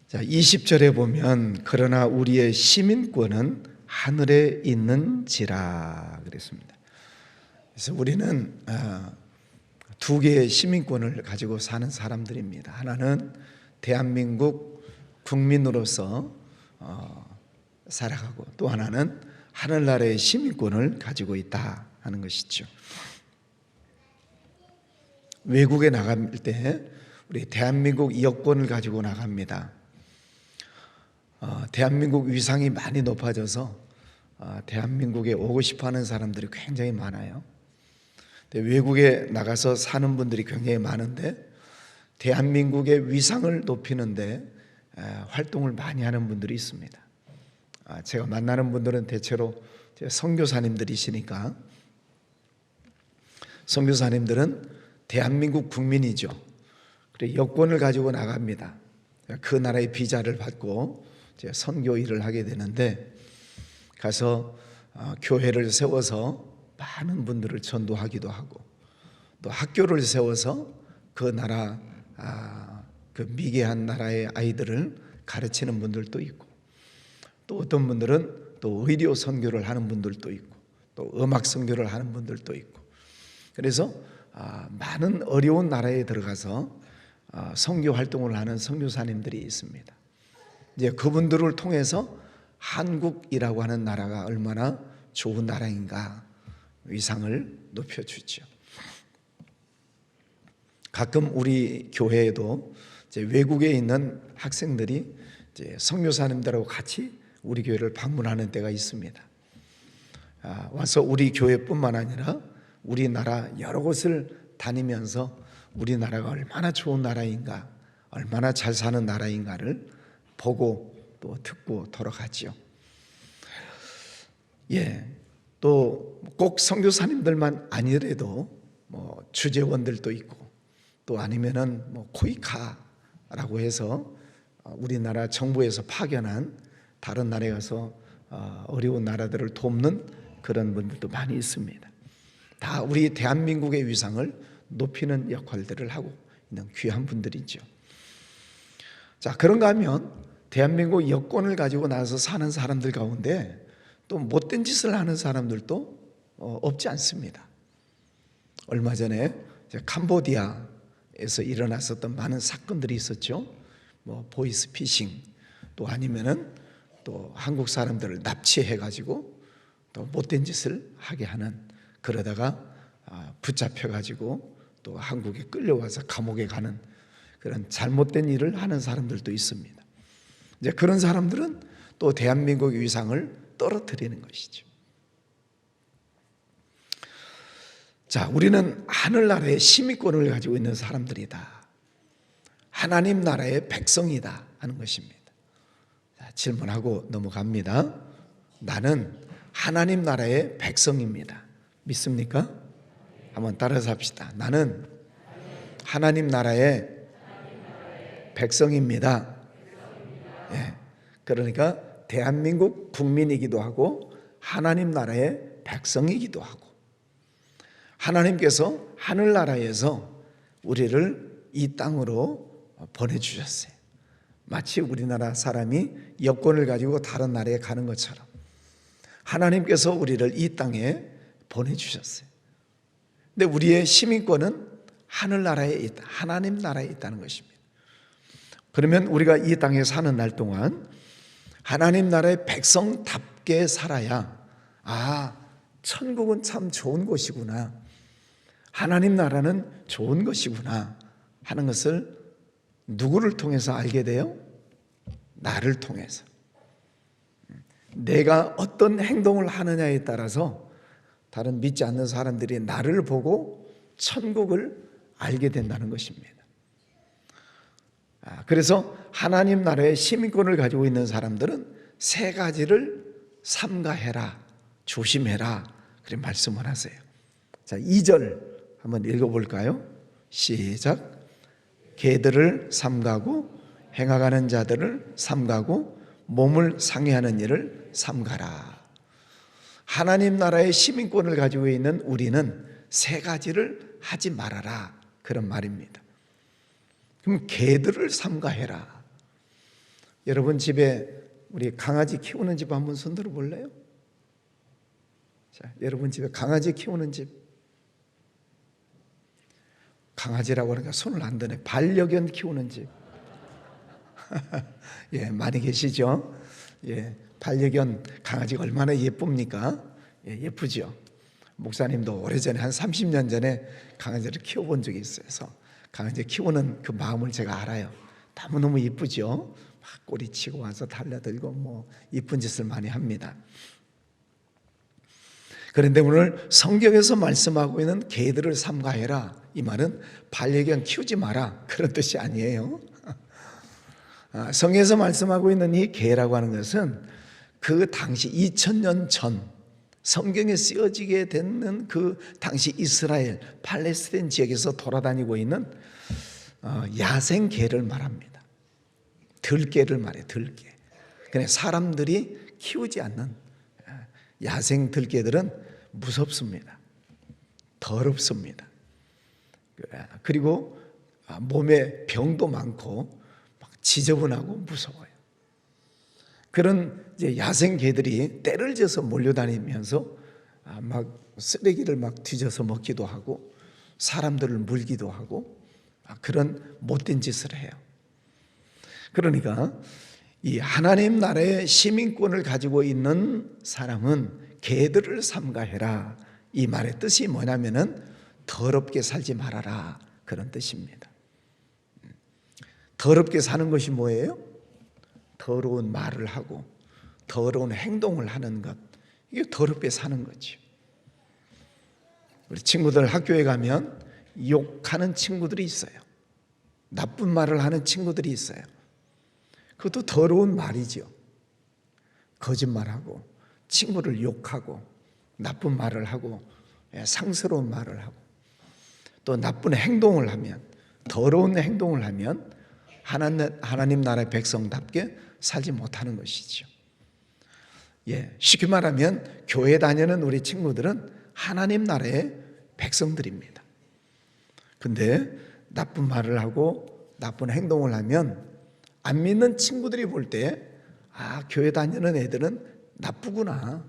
자, 20절에 보면 그러나 우리의 시민권은 하늘에 있는지라 그랬습니다. 그래서 우리는 두 개의 시민권을 가지고 사는 사람들입니다. 하나는 대한민국 국민으로서 살아가고, 또 하나는 하늘나라의 시민권을 가지고 있다 하는 것이죠. 외국에 나갈 때 우리 대한민국 여권을 가지고 나갑니다. 대한민국 위상이 많이 높아져서 대한민국에 오고 싶어하는 사람들이 굉장히 많아요. 외국에 나가서 사는 분들이 굉장히 많은데 대한민국의 위상을 높이는데 활동을 많이 하는 분들이 있습니다. 제가 만나는 분들은 대체로 선교사님들이시니까, 선교사님들은 대한민국 국민이죠. 그래서 여권을 가지고 나갑니다. 그 나라의 비자를 받고 선교 일을 하게 되는데, 가서 교회를 세워서 많은 분들을 전도하기도 하고, 또 학교를 세워서 그 나라, 그 미개한 나라의 아이들을 가르치는 분들도 있고, 또 어떤 분들은 또 의료 선교를 하는 분들도 있고, 또 음악 선교를 하는 분들도 있고, 그래서 많은 어려운 나라에 들어가서 선교 활동을 하는 선교사님들이 있습니다. 이제 그분들을 통해서 한국이라고 하는 나라가 얼마나 좋은 나라인가 위상을 높여주죠. 가끔 우리 교회에도 이제 외국에 있는 학생들이 이제 선교사님들하고 같이 우리 교회를 방문하는 때가 있습니다. 와서 우리 교회뿐만 아니라 우리나라 여러 곳을 다니면서 우리나라가 얼마나 좋은 나라인가, 얼마나 잘 사는 나라인가를 보고 또 듣고 돌아가죠. 또 꼭 선교사님들만 아니래도 주재원들도 있고, 또 아니면은 코이카라고 해서 우리나라 정부에서 파견한 다른 나라에 가서 어려운 나라들을 돕는 그런 분들도 많이 있습니다. 다 우리 대한민국의 위상을 높이는 역할들을 하고 있는 귀한 분들이죠. 자, 그런가 하면 대한민국 여권을 가지고 나서 사는 사람들 가운데 또 못된 짓을 하는 사람들도 없지 않습니다. 얼마 전에 캄보디아에서 일어났었던 많은 사건들이 있었죠. 보이스피싱, 또 아니면은 또 한국 사람들을 납치해 가지고 또 못된 짓을 하게 하는, 그러다가 붙잡혀 가지고 또 한국에 끌려와서 감옥에 가는 그런 잘못된 일을 하는 사람들도 있습니다. 이제 그런 사람들은 또 대한민국 위상을 떨어뜨리는 것이죠. 자, 우리는 하늘나라의 시민권을 가지고 있는 사람들이다, 하나님 나라의 백성이다 하는 것입니다. 자, 질문하고 넘어갑니다. 나는 하나님 나라의 백성입니다. 믿습니까? 한번 따라서 합시다. 나는 하나님 나라의 백성입니다. 그러니까 대한민국 국민이기도 하고 하나님 나라의 백성이기도 하고, 하나님께서 하늘나라에서 우리를 이 땅으로 보내주셨어요. 마치 우리나라 사람이 여권을 가지고 다른 나라에 가는 것처럼 하나님께서 우리를 이 땅에 보내주셨어요. 근데 우리의 시민권은 하늘나라에 있다, 하나님 나라에 있다는 것입니다. 그러면 우리가 이 땅에 사는 날 동안 하나님 나라의 백성답게 살아야, 천국은 참 좋은 곳이구나, 하나님 나라는 좋은 것이구나 하는 것을 누구를 통해서 알게 돼요? 나를 통해서. 내가 어떤 행동을 하느냐에 따라서 다른 믿지 않는 사람들이 나를 보고 천국을 알게 된다는 것입니다. 그래서 하나님 나라의 시민권을 가지고 있는 사람들은 세 가지를 삼가해라, 조심해라, 그렇게 말씀을 하세요. 자, 2절 한번 읽어볼까요? 시작. 개들을 삼가고 행하가는 자들을 삼가고 몸을 상해하는 일을 삼가라. 하나님 나라의 시민권을 가지고 있는 우리는 세 가지를 하지 말아라, 그런 말입니다. 그럼 개들을 삼가해라. 여러분 집에 우리 강아지 키우는 집 한번 손 들어 볼래요? 자, 여러분 집에 강아지 키우는 집. 강아지라고 하니까 손을 안 드네. 반려견 키우는 집. 예, 많이 계시죠? 예, 반려견 강아지가 얼마나 예쁩니까? 예, 예쁘죠? 목사님도 오래전에 한 30년 전에 강아지를 키워본 적이 있어요. 그래서 강아지 키우는 그 마음을 제가 알아요. 너무너무 예쁘죠? 막 꼬리치고 와서 달려들고 뭐 이쁜 짓을 많이 합니다. 그런데 오늘 성경에서 말씀하고 있는 개들을 삼가해라, 이 말은 반려견 키우지 마라 그런 뜻이 아니에요. 성경에서 말씀하고 있는 이 개라고 하는 것은 그 당시 2000년 전 성경에 쓰여지게 되는 그 당시 이스라엘 팔레스타인 지역에서 돌아다니고 있는 야생 개를 말합니다. 들개를 말해요. 들개. 그냥 사람들이 키우지 않는 야생 들개들은 무섭습니다. 더럽습니다. 그리고 몸에 병도 많고 막 지저분하고 무서워요. 그런 이제 야생 개들이 떼를 져서 몰려다니면서 막 쓰레기를 막 뒤져서 먹기도 하고 사람들을 물기도 하고 그런 못된 짓을 해요. 그러니까 이 하나님 나라의 시민권을 가지고 있는 사람은 개들을 삼가해라, 이 말의 뜻이 뭐냐면은 더럽게 살지 말아라 그런 뜻입니다. 더럽게 사는 것이 뭐예요? 더러운 말을 하고 더러운 행동을 하는 것, 이게 더럽게 사는 거죠. 우리 친구들 학교에 가면 욕하는 친구들이 있어요. 나쁜 말을 하는 친구들이 있어요. 그것도 더러운 말이죠. 거짓말하고 친구를 욕하고 나쁜 말을 하고 상스러운 말을 하고 또 나쁜 행동을 하면, 더러운 행동을 하면 하나님 나라의 백성답게 살지 못하는 것이죠. 예, 쉽게 말하면 교회 다니는 우리 친구들은 하나님 나라의 백성들입니다. 근데 나쁜 말을 하고 나쁜 행동을 하면 안 믿는 친구들이 볼 때 교회 다니는 애들은 나쁘구나,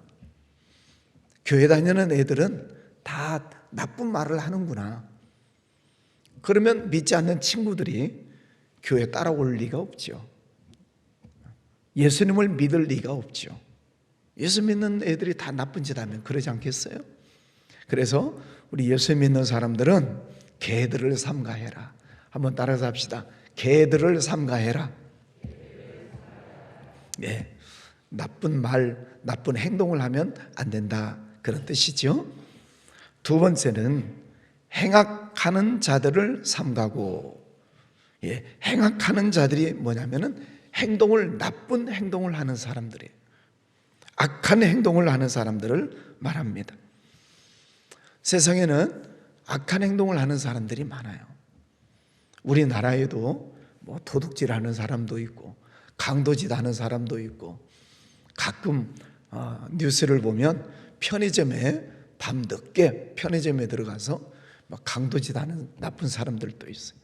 교회 다니는 애들은 다 나쁜 말을 하는구나. 그러면 믿지 않는 친구들이 교회 따라올 리가 없죠. 예수님을 믿을 리가 없죠. 예수 믿는 애들이 다 나쁜 짓 하면 그러지 않겠어요? 그래서 우리 예수 믿는 사람들은 개들을 삼가해라. 한번 따라서 합시다. 개들을 삼가해라. 네, 나쁜 말, 나쁜 행동을 하면 안 된다 그런 뜻이죠. 두 번째는 행악하는 자들을 삼가고, 예, 행악하는 자들이 뭐냐면은 나쁜 행동을 하는 사람들이에요. 악한 행동을 하는 사람들을 말합니다. 세상에는 악한 행동을 하는 사람들이 많아요. 우리나라에도 뭐 도둑질하는 사람도 있고 강도짓 하는 사람도 있고, 가끔 뉴스를 보면 편의점에 밤늦게 편의점에 들어가서 막 강도짓 하는 나쁜 사람들도 있어요.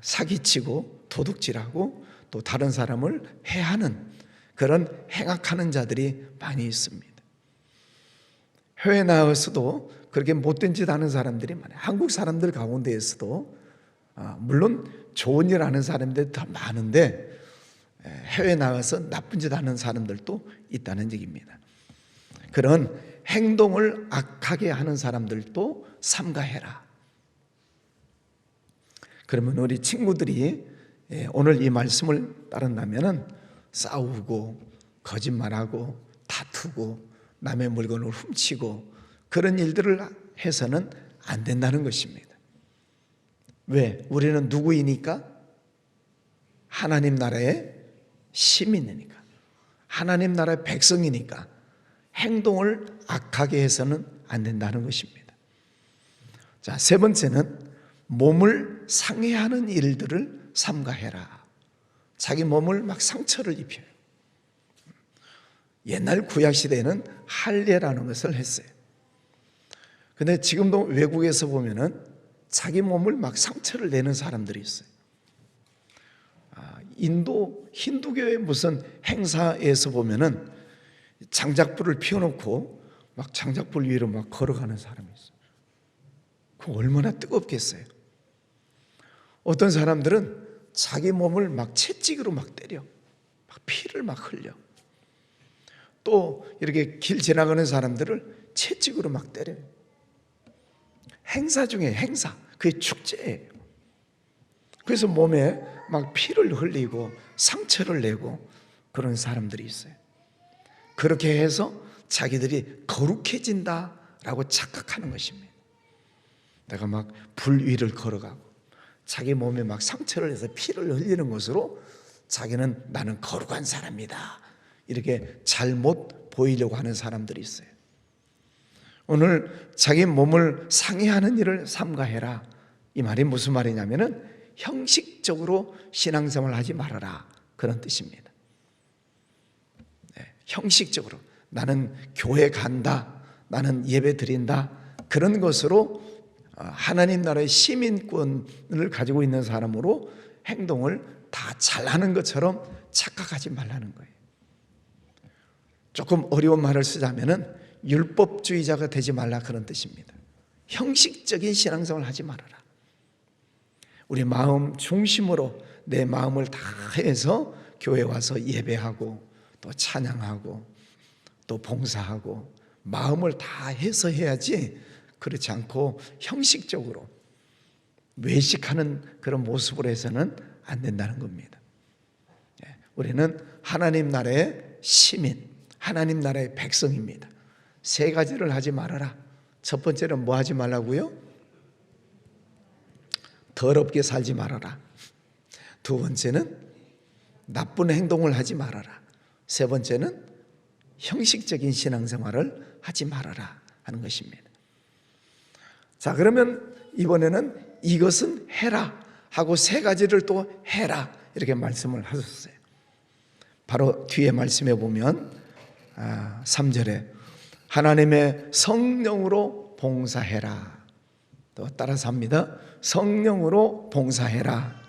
사기치고 도둑질하고 또 다른 사람을 해하는 그런 행악하는 자들이 많이 있습니다. 해외 나가서도 그렇게 못된 짓 하는 사람들이 많아요. 한국 사람들 가운데에서도 물론 좋은 일 하는 사람들이 더 많은데 해외 나가서 나쁜 짓 하는 사람들도 있다는 얘기입니다. 그런 행동을 악하게 하는 사람들도 삼가해라. 그러면 우리 친구들이 오늘 이 말씀을 따른다면 싸우고 거짓말하고 다투고 남의 물건을 훔치고 그런 일들을 해서는 안 된다는 것입니다. 왜? 우리는 누구이니까? 하나님 나라의 시민이니까, 하나님 나라의 백성이니까 행동을 악하게 해서는 안 된다는 것입니다. 자, 세 번째는 몸을 상해하는 일들을 삼가해라. 자기 몸을 막 상처를 입혀요. 옛날 구약시대에는 할례라는 것을 했어요. 근데 지금도 외국에서 보면은 자기 몸을 막 상처를 내는 사람들이 있어요. 인도 힌두교의 무슨 행사에서 보면은 장작불을 피워놓고 막 장작불 위로 막 걸어가는 사람이 있어요. 그 얼마나 뜨겁겠어요. 어떤 사람들은 자기 몸을 막 채찍으로 막 때려, 막 피를 막 흘려. 또 이렇게 길 지나가는 사람들을 채찍으로 막 때려요. 행사 중에 행사, 그게 축제예요. 그래서 몸에 막 피를 흘리고 상처를 내고 그런 사람들이 있어요. 그렇게 해서 자기들이 거룩해진다라고 착각하는 것입니다. 내가 막 불 위를 걸어가고 자기 몸에 막 상처를 내서 피를 흘리는 것으로 자기는 나는 거룩한 사람이다, 이렇게 잘못 보이려고 하는 사람들이 있어요. 오늘 자기 몸을 상해하는 일을 삼가해라, 이 말이 무슨 말이냐면은 형식적으로 신앙생활을 하지 말아라, 그런 뜻입니다. 형식적으로 나는 교회 간다, 나는 예배 드린다, 그런 것으로 하나님 나라의 시민권을 가지고 있는 사람으로 행동을 다 잘하는 것처럼 착각하지 말라는 거예요. 조금 어려운 말을 쓰자면은 율법주의자가 되지 말라, 그런 뜻입니다. 형식적인 신앙생활을 하지 말아라. 우리 마음 중심으로 내 마음을 다해서 교회 와서 예배하고 또 찬양하고 또 봉사하고 마음을 다해서 해야지, 그렇지 않고 형식적으로 외식하는 그런 모습으로 해서는 안 된다는 겁니다. 우리는 하나님 나라의 시민, 하나님 나라의 백성입니다. 세 가지를 하지 말아라. 첫 번째는 뭐 하지 말라고요? 더럽게 살지 말아라. 두 번째는 나쁜 행동을 하지 말아라. 세 번째는 형식적인 신앙생활을 하지 말아라 하는 것입니다. 자, 그러면 이번에는 이것은 해라 하고 세 가지를 또 해라, 이렇게 말씀을 하셨어요. 바로 뒤에 말씀해 보면 3절에 하나님의 성령으로 봉사해라. 또 따라서 합니다. 성령으로 봉사해라.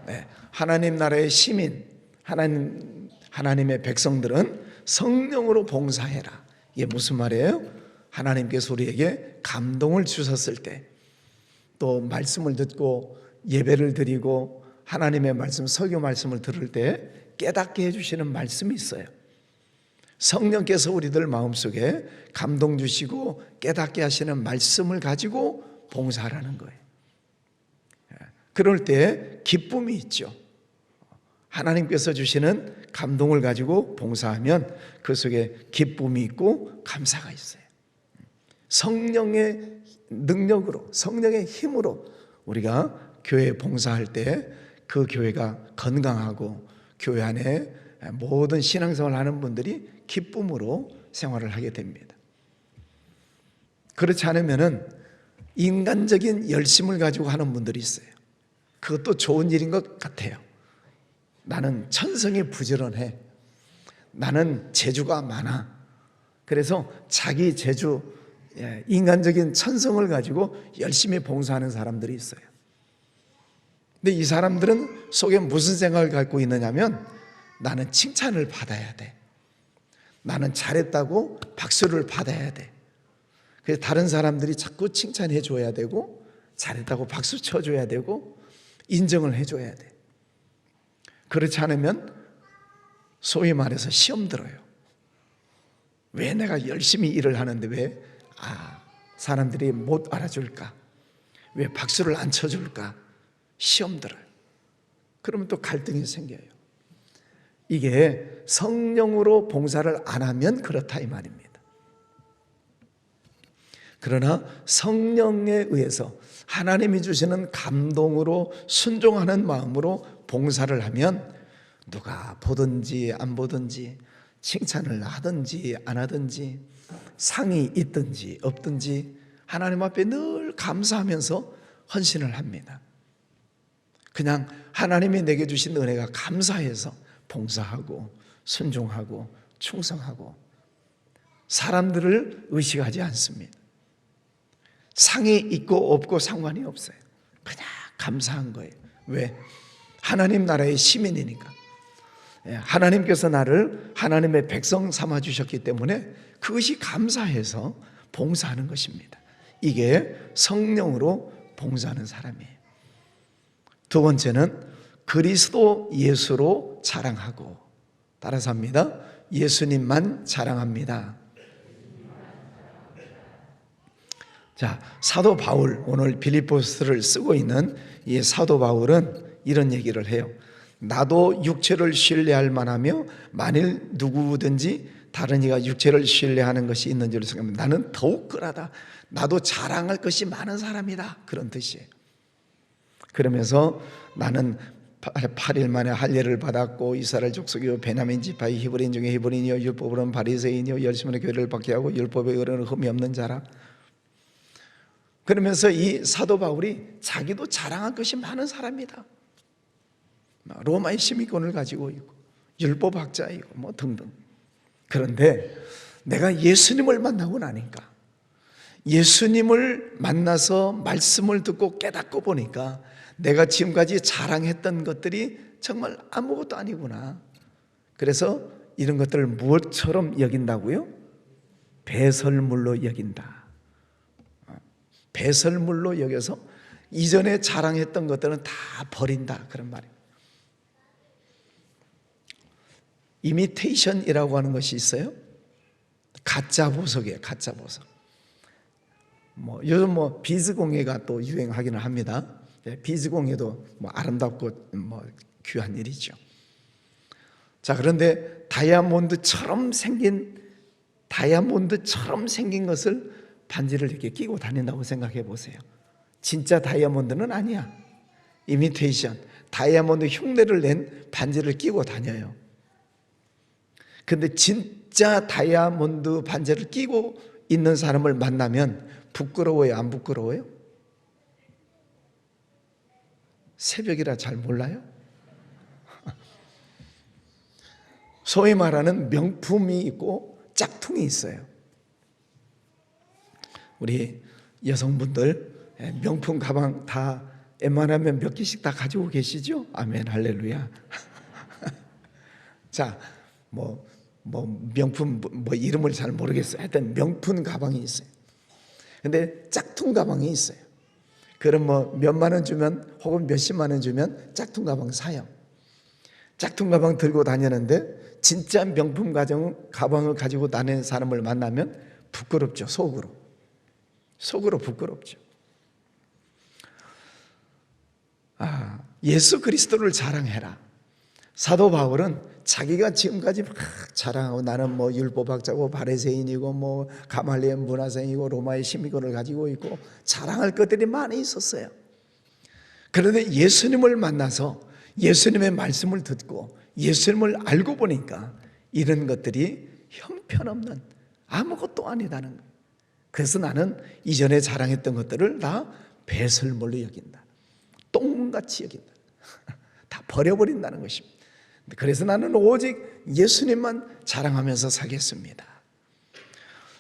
네, 하나님 나라의 시민, 하나님의 백성들은 성령으로 봉사해라. 이게 무슨 말이에요? 하나님께서 우리에게 감동을 주셨을 때, 또 말씀을 듣고 예배를 드리고 하나님의 말씀, 설교 말씀을 들을 때 깨닫게 해주시는 말씀이 있어요. 성령께서 우리들 마음속에 감동 주시고 깨닫게 하시는 말씀을 가지고 봉사하라는 거예요. 그럴 때 기쁨이 있죠. 하나님께서 주시는 감동을 가지고 봉사하면 그 속에 기쁨이 있고 감사가 있어요. 성령의 능력으로, 성령의 힘으로 우리가 교회에 봉사할 때 그 교회가 건강하고 교회 안에 모든 신앙생활을 하는 분들이 기쁨으로 생활을 하게 됩니다. 그렇지 않으면은 인간적인 열심을 가지고 하는 분들이 있어요. 그것도 좋은 일인 것 같아요. 나는 천성이 부지런해, 나는 재주가 많아, 그래서 자기 재주, 인간적인 천성을 가지고 열심히 봉사하는 사람들이 있어요. 근데 이 사람들은 속에 무슨 생각을 갖고 있느냐면 나는 칭찬을 받아야 돼, 나는 잘했다고 박수를 받아야 돼. 그래서 다른 사람들이 자꾸 칭찬해 줘야 되고 잘했다고 박수 쳐줘야 되고 인정을 해줘야 돼. 그렇지 않으면 소위 말해서 시험 들어요. 왜 내가 열심히 일을 하는데 왜 사람들이 못 알아줄까? 왜 박수를 안 쳐줄까? 시험 들어요. 그러면 또 갈등이 생겨요. 이게 성령으로 봉사를 안 하면 그렇다, 이 말입니다. 그러나 성령에 의해서 하나님이 주시는 감동으로 순종하는 마음으로 봉사를 하면 누가 보든지 안 보든지, 칭찬을 하든지 안 하든지, 상이 있든지 없든지 하나님 앞에 늘 감사하면서 헌신을 합니다. 그냥 하나님이 내게 주신 은혜가 감사해서 봉사하고 순종하고 충성하고 사람들을 의식하지 않습니다. 상이 있고 없고 상관이 없어요. 그냥 감사한 거예요. 왜? 하나님 나라의 시민이니까. 하나님께서 나를 하나님의 백성 삼아 주셨기 때문에 그것이 감사해서 봉사하는 것입니다. 이게 성령으로 봉사하는 사람이에요. 두 번째는 그리스도 예수로 자랑하고, 따라서 합니다. 예수님만 자랑합니다. 자, 사도 바울, 오늘 빌립보서를 쓰고 있는 이 사도 바울은 이런 얘기를 해요. 나도 육체를 신뢰할 만하며 만일 누구든지 다른 이가 육체를 신뢰하는 것이 있는 줄 생각합니다. 나는 더욱 끈하다. 나도 자랑할 것이 많은 사람이다. 그런 뜻이에요. 그러면서 나는 8일 만에 할례를 받았고 이스라엘 족속이요 베냐민 지파의 히브리인 중에 히브리인이요 율법으로는 바리새인이요 열심히 교회를 받게 하고 율법에 의로는 흠이 없는 자라. 그러면서 이 사도 바울이 자기도 자랑할 것이 많은 사람이다. 로마의 시민권을 가지고 있고 율법학자이고 뭐 등등. 그런데 내가 예수님을 만나고 나니까, 예수님을 만나서 말씀을 듣고 깨닫고 보니까 내가 지금까지 자랑했던 것들이 정말 아무것도 아니구나. 그래서 이런 것들을 무엇처럼 여긴다고요? 배설물로 여긴다. 배설물로 여겨서 이전에 자랑했던 것들은 다 버린다, 그런 말이에요. 이미테이션이라고 하는 것이 있어요. 가짜 보석이에요. 가짜 보석. 요즘 비즈 공예가 또 유행하기는 합니다. 비즈 공예도 아름답고 귀한 일이죠. 자, 그런데 다이아몬드처럼 생긴 것을 반지를 이렇게 끼고 다닌다고 생각해 보세요. 진짜 다이아몬드는 아니야. 이미테이션, 다이아몬드 흉내를 낸 반지를 끼고 다녀요. 근데 진짜 다이아몬드 반지를 끼고 있는 사람을 만나면 부끄러워요, 안 부끄러워요? 새벽이라 잘 몰라요? 소위 말하는 명품이 있고 짝퉁이 있어요. 우리 여성분들 명품 가방 다 웬만하면 몇 개씩 다 가지고 계시죠? 아멘, 할렐루야. 자, 명품 이름을 잘 모르겠어요. 하여튼 명품 가방이 있어요. 근데 짝퉁 가방이 있어요. 그럼 몇만 원 주면 혹은 몇십만 원 주면 짝퉁 가방 사요. 짝퉁 가방 들고 다니는데 진짜 명품 가방을 가지고 다니는 사람을 만나면 부끄럽죠. 속으로 부끄럽죠. 예수 그리스도를 자랑해라. 사도 바울은 자기가 지금까지 막 자랑하고 나는 율법학자고 바리새인이고 가말리엘 문화생이고 로마의 시민권을 가지고 있고 자랑할 것들이 많이 있었어요. 그런데 예수님을 만나서 예수님의 말씀을 듣고 예수님을 알고 보니까 이런 것들이 형편없는 아무것도 아니다는 거예요. 그래서 나는 이전에 자랑했던 것들을 다 배설물로 여긴다. 똥같이 여긴다. 다 버려버린다는 것입니다. 그래서 나는 오직 예수님만 자랑하면서 살겠습니다.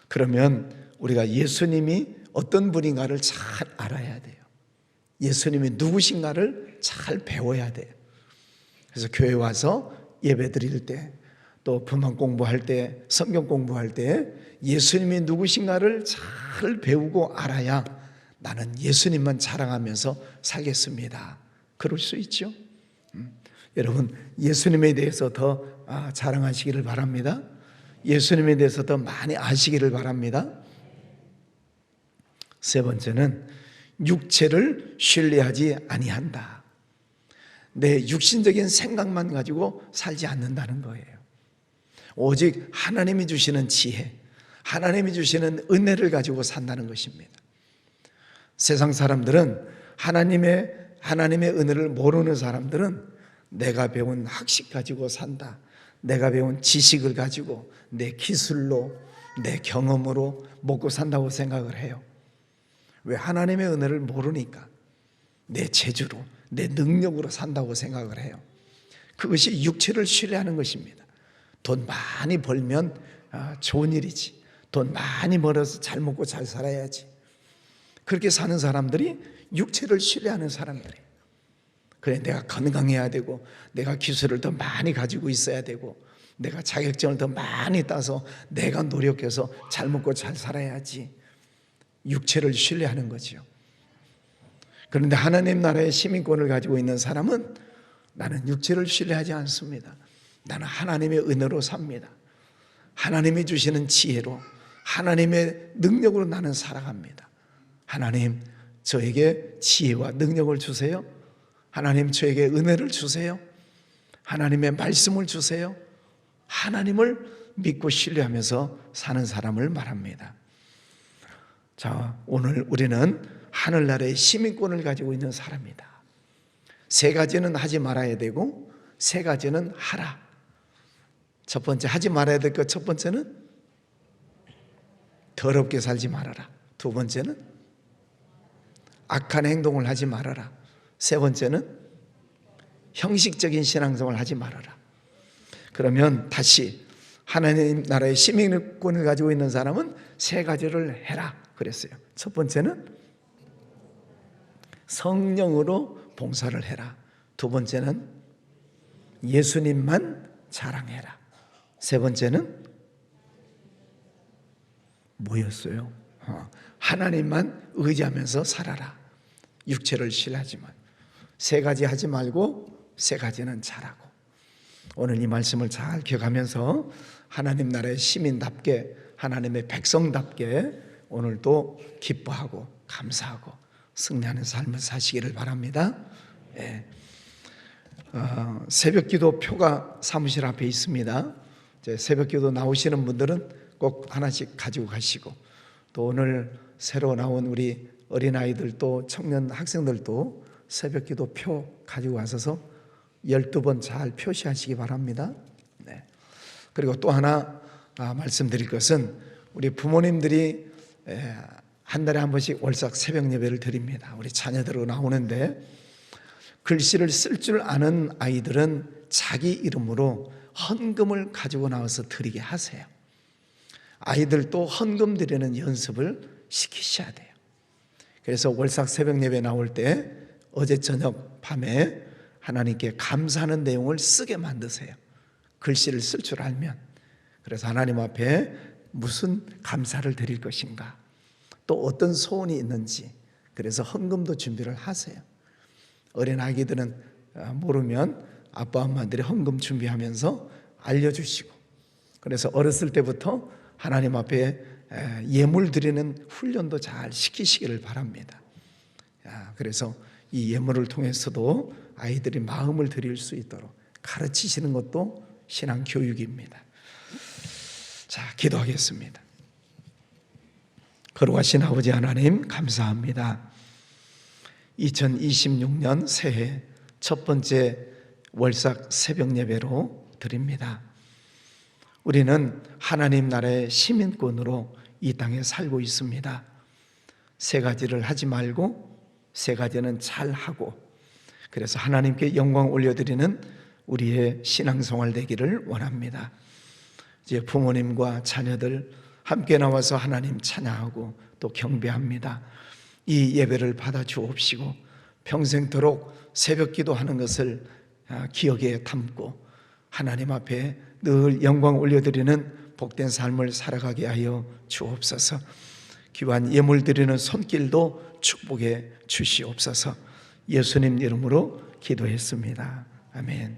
그러면 우리가 예수님이 어떤 분인가를 잘 알아야 돼요. 예수님이 누구신가를 잘 배워야 돼요. 그래서 교회 와서 예배 드릴 때, 또 본문 공부할 때, 성경 공부할 때 예수님이 누구신가를 잘 배우고 알아야 나는 예수님만 자랑하면서 살겠습니다. 그럴 수 있죠. 여러분, 예수님에 대해서 더 자랑하시기를 바랍니다. 예수님에 대해서 더 많이 아시기를 바랍니다. 세 번째는 육체를 신뢰하지 아니한다. 내 육신적인 생각만 가지고 살지 않는다는 거예요. 오직 하나님이 주시는 지혜, 하나님이 주시는 은혜를 가지고 산다는 것입니다. 세상 사람들은 하나님의 은혜를 모르는 사람들은 내가 배운 학식 가지고 산다, 내가 배운 지식을 가지고 내 기술로, 내 경험으로 먹고 산다고 생각을 해요. 왜? 하나님의 은혜를 모르니까 내 재주로, 내 능력으로 산다고 생각을 해요. 그것이 육체를 신뢰하는 것입니다. 돈 많이 벌면 좋은 일이지, 돈 많이 벌어서 잘 먹고 잘 살아야지, 그렇게 사는 사람들이 육체를 신뢰하는 사람들이에요. 그래, 내가 건강해야 되고, 내가 기술을 더 많이 가지고 있어야 되고, 내가 자격증을 더 많이 따서 내가 노력해서 잘 먹고 잘 살아야지. 육체를 신뢰하는 거죠. 그런데 하나님 나라의 시민권을 가지고 있는 사람은 나는 육체를 신뢰하지 않습니다. 나는 하나님의 은혜로 삽니다. 하나님이 주시는 지혜로, 하나님의 능력으로 나는 살아갑니다. 하나님, 저에게 지혜와 능력을 주세요. 하나님, 저에게 은혜를 주세요. 하나님의 말씀을 주세요. 하나님을 믿고 신뢰하면서 사는 사람을 말합니다. 자, 오늘 우리는 하늘나라의 시민권을 가지고 있는 사람이다. 세 가지는 하지 말아야 되고, 세 가지는 하라. 첫 번째, 하지 말아야 될 것 첫 번째는 더럽게 살지 말아라. 두 번째는 악한 행동을 하지 말아라. 세 번째는 형식적인 신앙생활을 하지 말아라. 그러면 다시 하나님 나라의 시민권을 가지고 있는 사람은 세 가지를 해라 그랬어요. 첫 번째는 성령으로 봉사를 해라. 두 번째는 예수님만 자랑해라. 세 번째는 뭐였어요? 하나님만 의지하면서 살아라. 육체를 신뢰하지만 세 가지 하지 말고 세 가지는 잘하고. 오늘 이 말씀을 잘 기억하면서 하나님 나라의 시민답게, 하나님의 백성답게 오늘도 기뻐하고 감사하고 승리하는 삶을 사시기를 바랍니다. 예. 새벽기도 표가 사무실 앞에 있습니다. 새벽기도 나오시는 분들은 꼭 하나씩 가지고 가시고, 또 오늘 새로 나온 우리 어린아이들도 청년 학생들도 새벽기도 표 가지고 와서 12번 잘 표시하시기 바랍니다. 네. 그리고 또 하나 말씀드릴 것은 우리 부모님들이 한 달에 한 번씩 월삭 새벽 예배를 드립니다. 우리 자녀들로 나오는데 글씨를 쓸 줄 아는 아이들은 자기 이름으로 헌금을 가지고 나와서 드리게 하세요. 아이들도 헌금 드리는 연습을 시키셔야 돼요. 그래서 월삭 새벽 예배 나올 때 어제 저녁 밤에 하나님께 감사하는 내용을 쓰게 만드세요. 글씨를 쓸 줄 알면. 그래서 하나님 앞에 무슨 감사를 드릴 것인가, 또 어떤 소원이 있는지, 그래서 헌금도 준비를 하세요. 어린 아기들은 모르면 아빠 엄마들이 헌금 준비하면서 알려주시고, 그래서 어렸을 때부터 하나님 앞에 예물 드리는 훈련도 잘 시키시기를 바랍니다. 그래서 이 예물을 통해서도 아이들이 마음을 드릴 수 있도록 가르치시는 것도 신앙 교육입니다. 자, 기도하겠습니다. 거룩하신 아버지 하나님, 감사합니다. 2026년 새해 첫 번째 월삭 새벽 예배로 드립니다. 우리는 하나님 나라의 시민권으로 이 땅에 살고 있습니다. 세 가지를 하지 말고 세 가지는 잘하고, 그래서 하나님께 영광 올려드리는 우리의 신앙생활 되기를 원합니다. 이제 부모님과 자녀들 함께 나와서 하나님 찬양하고 또 경배합니다. 이 예배를 받아 주옵시고 평생토록 새벽 기도하는 것을 기억에 담고 하나님 앞에 늘 영광 올려드리는 복된 삶을 살아가게 하여 주옵소서. 귀한 예물 드리는 손길도 축복해 주시옵소서. 예수님 이름으로 기도했습니다. 아멘.